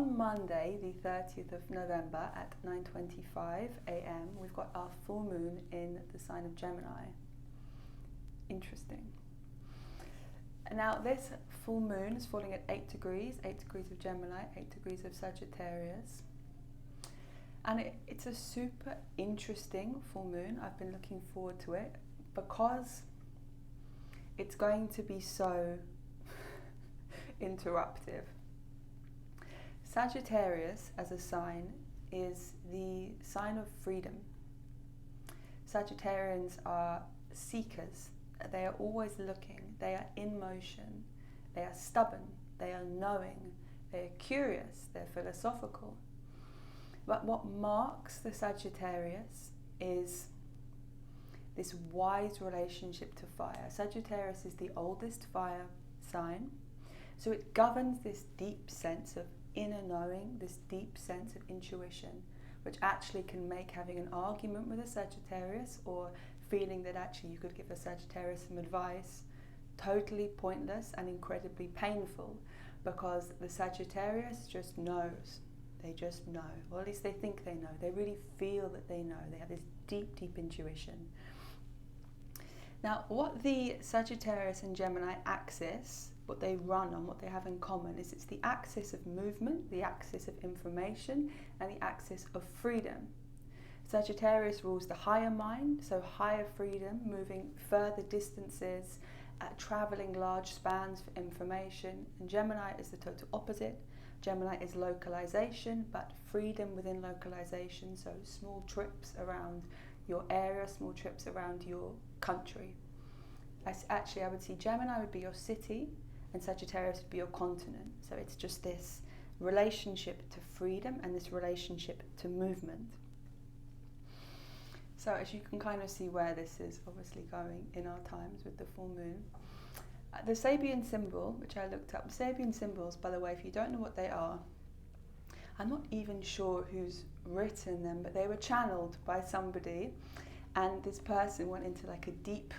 on Monday, the 30th of November at 9:25 a.m., we've got our full moon in the sign of Gemini. Interesting. Now, this full moon is falling at 8 degrees of Gemini, 8 degrees of Sagittarius. And it's a super interesting full moon. I've been looking forward to it because it's going to be so interruptive. Sagittarius as a sign is the sign of freedom. Sagittarians are seekers. They are always looking. They are in motion. They are stubborn. They are knowing. They are curious. They're philosophical. But what marks the Sagittarius is this wise relationship to fire. Sagittarius is the oldest fire sign, so it governs this deep sense of inner knowing, this deep sense of intuition, which actually can make having an argument with a Sagittarius or feeling that actually you could give a Sagittarius some advice totally pointless and incredibly painful, because the Sagittarius just knows. They just know, or at least they think they know. They really feel that they know. They have this deep, deep intuition. Now, what the Sagittarius and Gemini axis, what they run on, what they have in common, is it's the axis of movement, the axis of information, and the axis of freedom. Sagittarius rules the higher mind, so higher freedom, moving further distances, traveling large spans for information. And Gemini is the total opposite. Gemini is localization, but freedom within localization, so small trips around your area, small trips around your country. Actually, I would see Gemini would be your city and Sagittarius would be your continent. So it's just this relationship to freedom and this relationship to movement. So as you can kind of see where this is obviously going in our times with the full moon. The Sabian Symbol, which I looked up, Sabian Symbols, by the way, if you don't know what they are, I'm not even sure who's written them, but they were channeled by somebody, and this person went into like a deep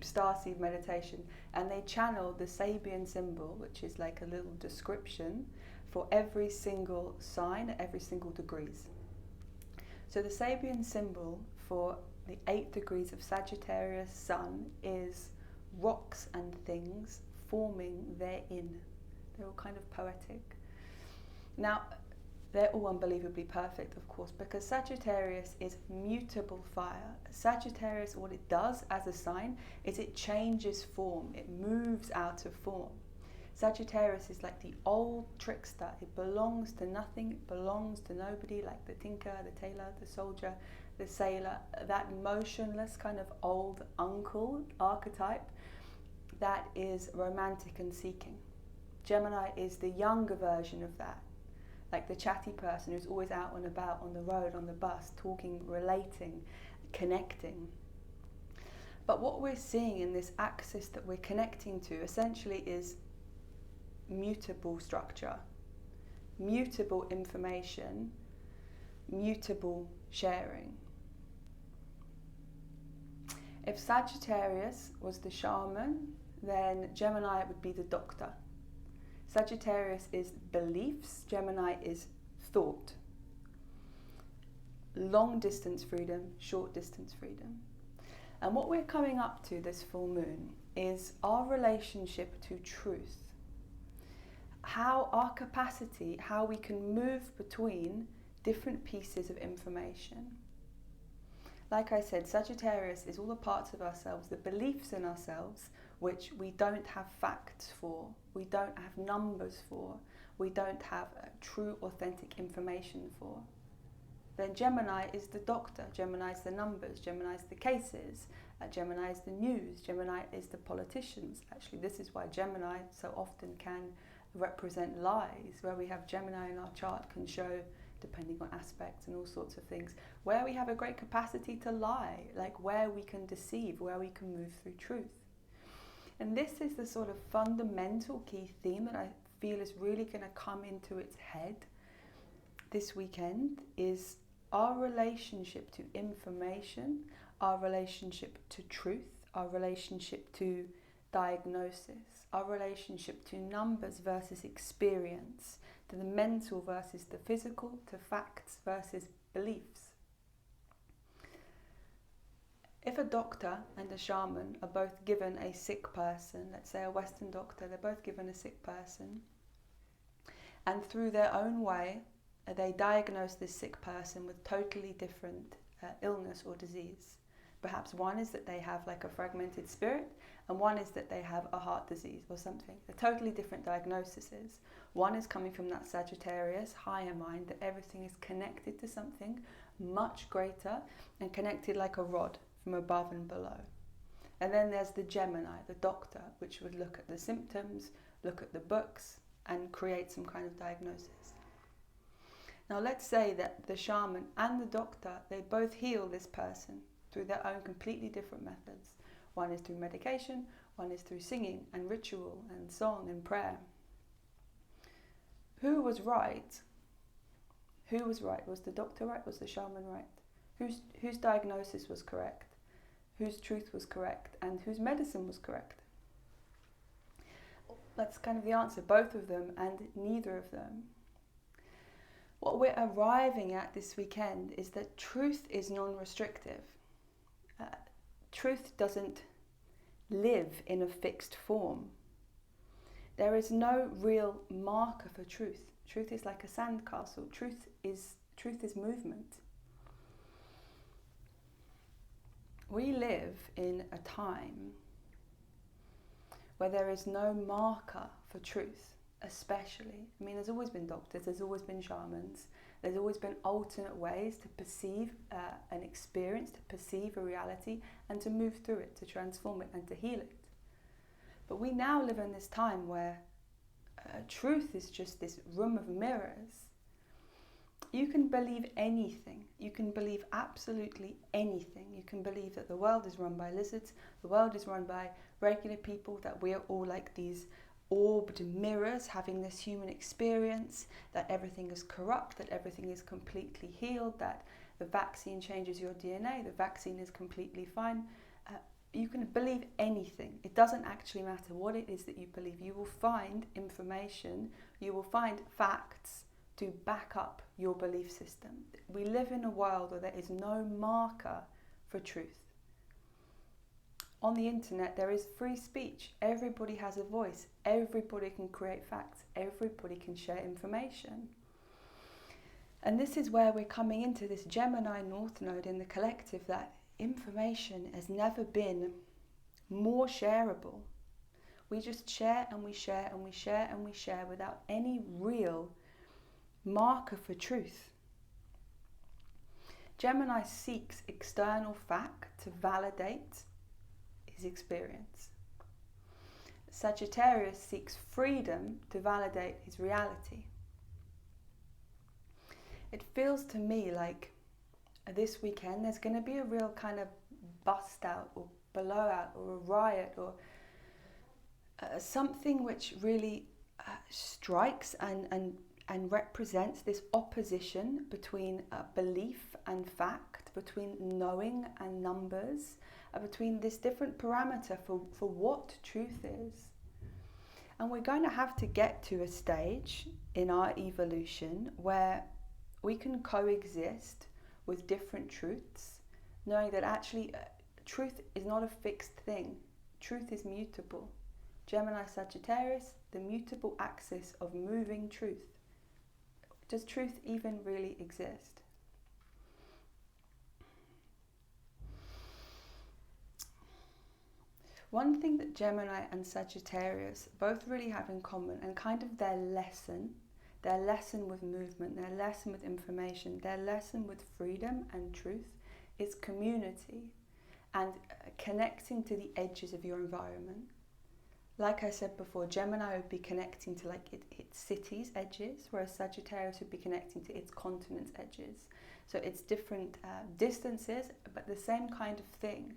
starseed meditation, and they channeled the Sabian Symbol, which is like a little description for every single sign at every single degrees. So the Sabian Symbol for the 8 degrees of Sagittarius Sun is rocks and things forming therein. They're all kind of poetic. Now, they're all unbelievably perfect, of course, because Sagittarius is mutable fire. Sagittarius, what it does as a sign is it changes form. It moves out of form. Sagittarius is like the old trickster. It belongs to nothing. It belongs to nobody, like the tinker, the tailor, the soldier, the sailor, that motionless kind of old uncle archetype that is romantic and seeking. Gemini is the younger version of that, like the chatty person who's always out and about on the road, on the bus, talking, relating, connecting. But what we're seeing in this axis that we're connecting to essentially is mutable structure, mutable information, mutable sharing. If Sagittarius was the shaman, then Gemini would be the doctor. Sagittarius is beliefs, Gemini is thought. Long distance freedom, short distance freedom. And what we're coming up to this full moon is our relationship to truth. How our capacity, how we can move between different pieces of information. Like I said, Sagittarius is all the parts of ourselves, the beliefs in ourselves, which we don't have facts for, we don't have numbers for, we don't have true, authentic information for. Then Gemini is the doctor, Gemini is the numbers, Gemini is the cases, Gemini is the news, Gemini is the politicians. Actually, this is why Gemini so often can represent lies, where we have Gemini in our chart can show, depending on aspects and all sorts of things, where we have a great capacity to lie, like where we can deceive, where we can move through truth. And this is the sort of fundamental key theme that I feel is really going to come into its head this weekend, is our relationship to information, our relationship to truth, our relationship to diagnosis, our relationship to numbers versus experience, to the mental versus the physical, to facts versus beliefs. If a doctor and a shaman are both given a sick person, let's say a Western doctor, they're both given a sick person, and through their own way, they diagnose this sick person with totally different illness or disease. Perhaps one is that they have like a fragmented spirit, and one is that they have a heart disease or something. They're totally different diagnoses. One is coming from that Sagittarius higher mind, that everything is connected to something much greater and connected like a rod from above and below. And then there's the Gemini, the doctor, which would look at the symptoms, look at the books, and create some kind of diagnosis. Now let's say that the shaman and the doctor, they both heal this person through their own completely different methods. One is through medication, one is through singing and ritual and song and prayer. Who was right? Who was right? Was the doctor right? Was the shaman right? Whose diagnosis was correct? Whose truth was correct? And whose medicine was correct? That's kind of the answer, both of them and neither of them. What we're arriving at this weekend is that truth is non-restrictive. Truth doesn't live in a fixed form. There is no real marker for truth. Truth is like a sandcastle. Truth is movement. We live in a time where there is no marker for truth, especially. I mean, there's always been doctors, there's always been shamans, there's always been alternate ways to perceive an experience, to perceive a reality, and to move through it, to transform it, and to heal it. But we now live in this time where truth is just this room of mirrors. You can believe anything. You can believe absolutely anything. You can believe that the world is run by lizards, the world is run by regular people, that we are all like these orbed mirrors having this human experience, that everything is corrupt, that everything is completely healed, that the vaccine changes your DNA, the vaccine is completely fine. You can believe anything. It doesn't actually matter what it is that you believe. You will find information, you will find facts to back up your belief system. We live in a world where there is no marker for truth. On the internet, there is free speech. Everybody has a voice. Everybody can create facts. Everybody can share information. And this is where we're coming into this Gemini North Node in the collective, that information has never been more shareable. We just share and we share and we share and we share without any real marker for truth. Gemini seeks external fact to validate his experience. Sagittarius seeks freedom to validate his reality. It feels to me like this weekend there's going to be a real kind of bust out or blowout or a riot or something which really strikes and represents this opposition between belief and fact, between knowing and numbers, between this different parameter for what truth is. And we're going to have to get to a stage in our evolution where we can coexist with different truths, knowing that actually truth is not a fixed thing. Truth is mutable. Gemini Sagittarius, the mutable axis of moving truth. Does truth even really exist? One thing that Gemini and Sagittarius both really have in common, and kind of their lesson with movement, their lesson with information, their lesson with freedom and truth, is community and connecting to the edges of your environment. Like I said before, Gemini would be connecting to like its city's edges, whereas Sagittarius would be connecting to its continent's edges. So it's different distances, but the same kind of thing.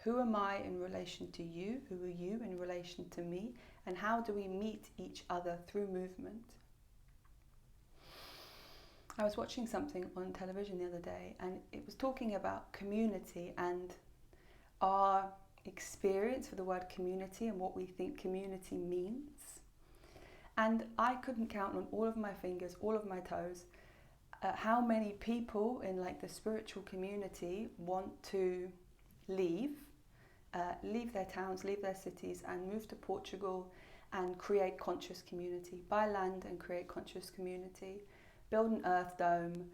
Who am I in relation to you? Who are you in relation to me? And how do we meet each other through movement? I was watching something on television the other day, and it was talking about community and our experience for the word community and what we think community means. And I couldn't count on all of my fingers, all of my toes, how many people in like the spiritual community want to leave their towns, leave their cities and move to Portugal and create conscious community, buy land and create conscious community, build an earth dome,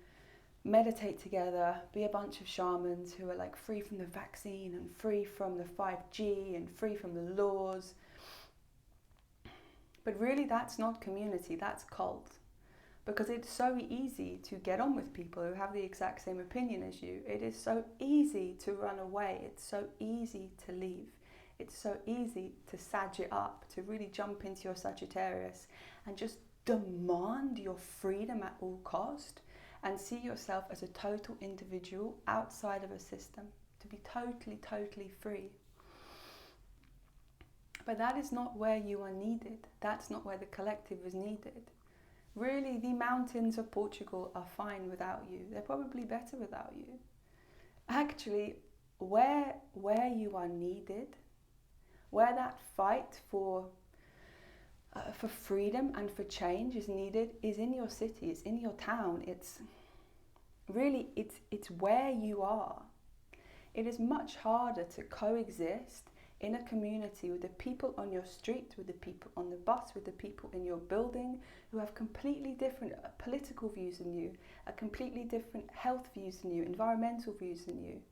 meditate together, be a bunch of shamans who are like free from the vaccine and free from the 5G and free from the laws. But really that's not community, that's cult. Because it's so easy to get on with people who have the exact same opinion as you. It is so easy to run away. It's so easy to leave. It's so easy to Sag it up, to really jump into your Sagittarius and just demand your freedom at all cost and see yourself as a total individual outside of a system, to be totally, totally free. But that is not where you are needed. That's not where the collective is needed. Really, the mountains of Portugal are fine without you. They're probably better without you. Actually, where you are needed, where that fight for freedom and for change is needed, is in your city, it's in your town. It's where you are. It is much harder to coexist in a community with the people on your street, with the people on the bus, with the people in your building who have completely different political views than you, a completely different health views than you, environmental views than you.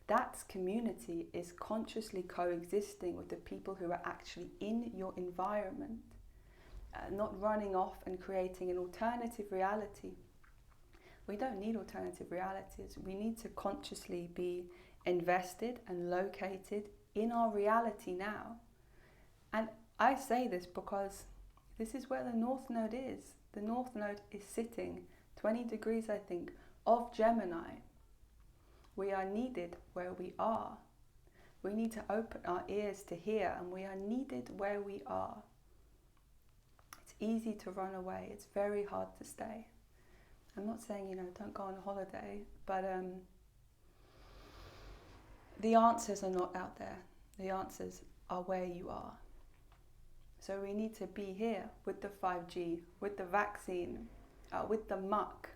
That's community, is consciously coexisting with the people who are actually in your environment, not running off and creating an alternative reality. We don't need alternative realities. We need to consciously be invested and located in our reality now. And I say this because this is where the North Node is. The North Node is sitting 20 degrees, I think, of Gemini. We are needed where we are. We need to open our ears to hear, and we are needed where we are. It's easy to run away. It's very hard to stay. I'm not saying, don't go on a holiday, but the answers are not out there. The answers are where you are. So we need to be here with the 5G, with the vaccine, with the muck,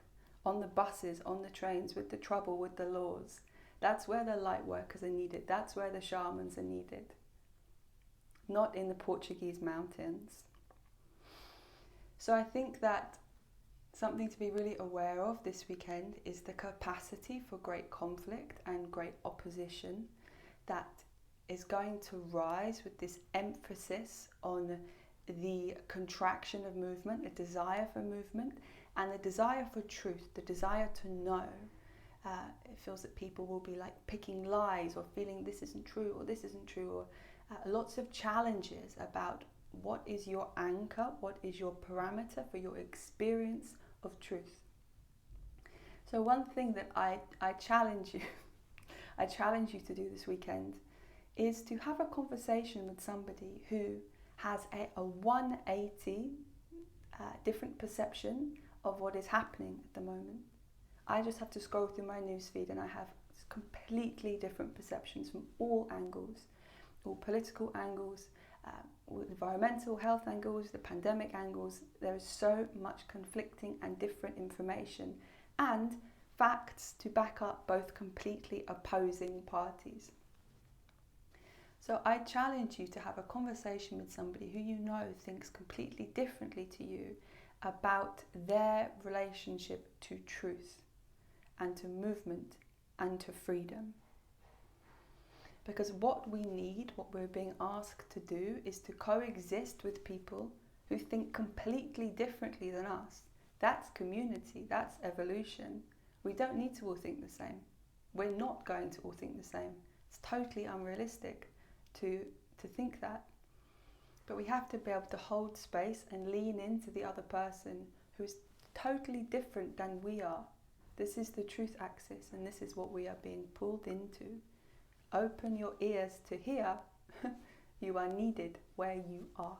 on the buses, on the trains, with the trouble, with the laws. That's where the light workers are needed. That's where the shamans are needed. Not in the Portuguese mountains. So I think that something to be really aware of this weekend is the capacity for great conflict and great opposition that is going to rise with this emphasis on the contraction of movement, a desire for movement, and the desire for truth, the desire to know. It feels that people will be like picking lies or feeling this isn't true or this isn't true, or lots of challenges about what is your anchor, what is your parameter for your experience of truth. So one thing that I challenge you, I challenge you to do this weekend is to have a conversation with somebody who has a 180 different perception of what is happening at the moment. I just have to scroll through my newsfeed and I have completely different perceptions from all angles, all political angles, environmental health angles, the pandemic angles. There is so much conflicting and different information and facts to back up both completely opposing parties. So I challenge you to have a conversation with somebody who you know thinks completely differently to you about their relationship to truth and to movement and to freedom. Because what we need, what we're being asked to do, is to coexist with people who think completely differently than us. That's community, that's evolution. We don't need to all think the same. We're not going to all think the same. It's totally unrealistic to think that. But we have to be able to hold space and lean into the other person who's totally different than we are. This is the truth axis, and this is what we are being pulled into. Open your ears to hear. You are needed where you are.